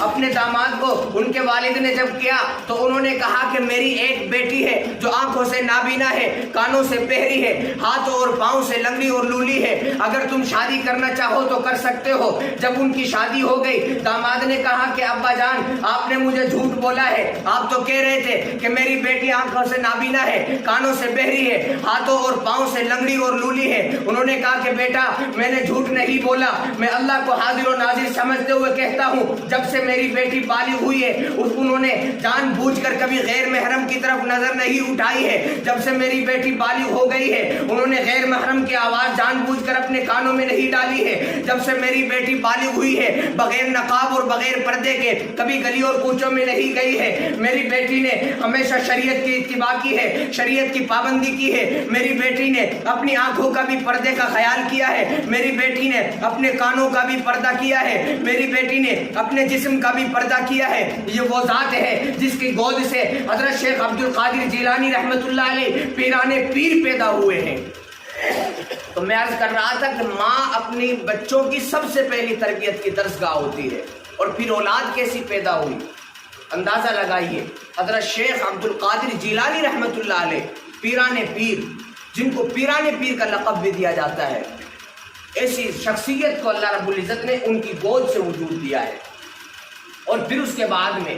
اپنے داماد کو ان کے والد نے جب کیا تو انہوں نے کہا کہ میری ایک بیٹی ہے جو آنکھوں سے نابینا ہے، کانوں سے بہری ہے، ہاتھوں اور پاؤں سے لنگڑی اور لولی ہے، اگر تم شادی کرنا چاہو تو کر سکتے ہو۔ جب ان کی شادی ہو گئی داماد نے کہا کہ ابا جان آپ نے مجھے جھوٹ بولا ہے، آپ تو کہہ رہے تھے کہ میری بیٹی آنکھوں سے نابینا ہے، کانوں سے بہری ہے، ہاتھوں اور پاؤں سے لنگڑی اور لولی ہے۔ انہوں نے کہا کہ بیٹا میں نے جھوٹ نہیں بولا، میں اللہ کو حاضر و ناظر سمجھتے ہوئے کہتا ہوں جب سے میری بیٹی بالغ ہوئی ہے انہوں نے جان بوجھ کر کبھی غیر محرم کی طرف نظر نہیں اٹھائی ہے۔ جب سے میری بیٹی بالغ ہو گئی ہے انہوں نے غیر محرم کی آواز جان بوجھ کر اپنے کانوں میں نہیں ڈالی ہے۔ جب سے میری بیٹی بالغ ہوئی ہے بغیر نقاب اور بغیر پردے کے کبھی گلی اور کوچوں میں نہیں گئی ہے۔ میری بیٹی نے ہمیشہ شریعت کی اتباع کی ہے، شریعت کی پابندی کی ہے۔ میری بیٹی نے اپنی آنکھوں کا بھی پردے کا خیال کیا ہے، میری بیٹی نے اپنے کانوں کا بھی پردہ کیا ہے، میری بیٹی نے اپنے جسم کا بھی پردہ کیا ہے۔ یہ وہ ذات ہے جس کی گود سے حضرت شیخ عبد القادر جیلانی رحمۃ اللہ علیہ پیرانے پیر پیدا ہوئے ہیں۔ تو میں عرض کر رہا تھا کہ ماں اپنی بچوں کی سب سے پہلی تربیت کی درسگاہ ہوتی ہے، اور پھر اولاد کیسی پیدا ہوئی اندازہ لگائیے۔ حضرت شیخ عبد القادر جیلانی رحمۃ اللہ علیہ پیرانے پیر، جن کو پیرانے پیر کا لقب بھی دیا جاتا ہے، ایسی شخصیت کو اللہ رب العزت نے ان کی گود سے وجود دیا ہے۔ اور پھر اس کے بعد میں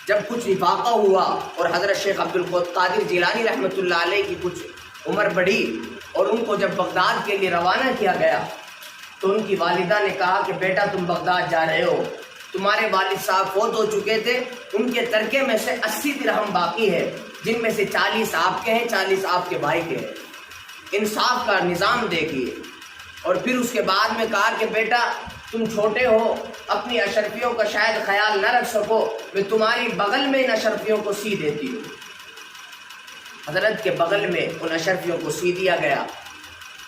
جب کچھ افاقہ ہوا اور حضرت شیخ عبد القادر جیلانی رحمۃ اللہ علیہ کی کچھ عمر بڑھی اور ان کو جب بغداد کے لیے روانہ کیا گیا تو ان کی والدہ نے کہا کہ بیٹا تم بغداد جا رہے ہو، تمہارے والد صاحب فوت ہو چکے تھے، ان کے ترکے میں سے 80 درہم باقی ہے، جن میں سے 40 آپ کے ہیں، 40 آپ کے بھائی کے ہیں، انصاف کا نظام دیکھیے۔ اور پھر اس کے بعد میں کہا کہ بیٹا تم چھوٹے ہو، اپنی اشرفیوں کا شاید خیال نہ رکھ سکو، میں تمہاری بغل میں ان اشرفیوں کو سی دیتی ہوں۔ حضرت کے بغل میں ان اشرفیوں کو سی دیا گیا۔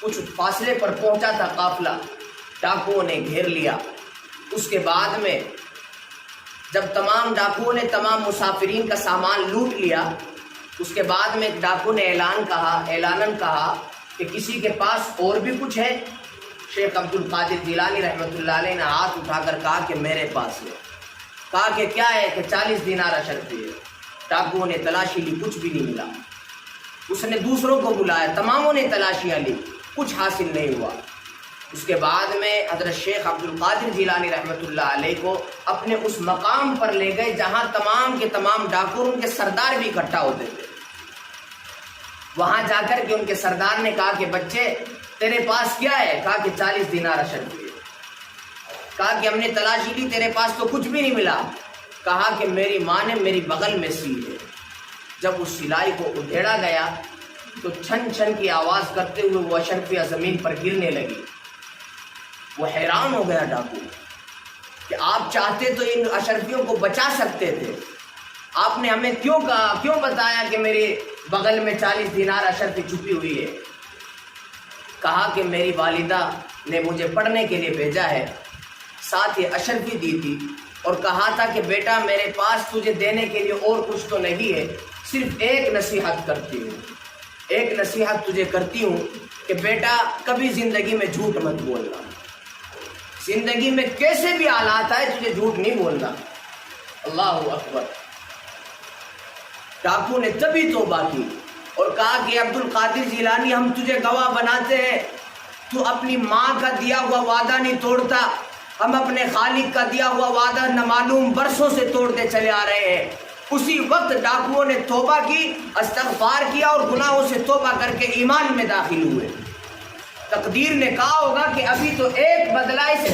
کچھ فاصلے پر پہنچا تھا قافلہ، ڈاکوؤں نے گھیر لیا۔ اس کے بعد میں جب تمام ڈاکوؤں نے تمام مسافرین کا سامان لوٹ لیا، اس کے بعد میں ایک ڈاکو نے اعلاناً کہا کہ کسی کے پاس اور بھی کچھ ہے؟ شیخ عبد القادر جیلانی رحمۃ اللہ علیہ نے ہاتھ اٹھا کر کہا کہ میرے پاس ہے۔ کہا کہ کیا ہے؟ کہ 40 دینار اشرفی ہے۔ ڈاکوؤں نے تلاشی لی، کچھ بھی نہیں ملا۔ اس نے دوسروں کو بلایا، تماموں نے تلاشیاں لی، کچھ حاصل نہیں ہوا۔ اس کے بعد میں حضرت شیخ عبد القادر جیلانی رحمۃ اللہ علیہ کو اپنے اس مقام پر لے گئے جہاں تمام کے تمام ڈاکو ان کے سردار بھی اکٹھا ہوتے تھے۔ وہاں جا کر کے ان کے سردار نے کہا کہ بچے تیرے پاس کیا ہے؟ کہا کہ 40 دینار اشرفی ہے۔ کہا کہ ہم نے تلاشی لی، تیرے پاس تو کچھ بھی نہیں ملا۔ کہا کہ میری ماں نے میری بغل میں سی ہے۔ جب اس سلائی کو ادھیڑا گیا تو چھن چھن کی آواز کرتے ہوئے وہ اشرفیاں زمین پر گرنے لگی۔ وہ حیران ہو گیا ڈاکو کہ آپ چاہتے تو ان اشرفیوں کو بچا سکتے تھے، آپ نے ہمیں کیوں کہا، کیوں بتایا کہ میرے بغل میں 40 دینار اشرفی چھپی ہوئی ہے؟ کہا کہ میری والدہ نے مجھے پڑھنے کے لیے بھیجا ہے، ساتھ یہ اشرفی دی تھی اور کہا تھا کہ بیٹا میرے پاس تجھے دینے کے لیے اور کچھ تو نہیں ہے، صرف ایک نصیحت کرتی ہوں، ایک نصیحت تجھے کرتی ہوں کہ بیٹا کبھی زندگی میں جھوٹ مت بولنا، زندگی میں کیسے بھی حالات آئے تجھے جھوٹ نہیں بولنا۔ اللہ اکبر۔ ڈاکو نے تبھی توبہ کی اور کہا کہ عبد القادر جیلانی ہم تجھے گواہ بناتے ہیں، تو اپنی ماں کا دیا ہوا وعدہ نہیں توڑتا، ہم اپنے خالق کا دیا ہوا وعدہ نامعلوم برسوں سے توڑتے چلے آ رہے ہیں۔ اسی وقت ڈاکوؤں نے توبہ کی، استغفار کیا اور گناہوں سے توبہ کر کے ایمان میں داخل ہوئے۔ تقدیر نے کہا ہوگا کہ ابھی تو ایک بدلہ اس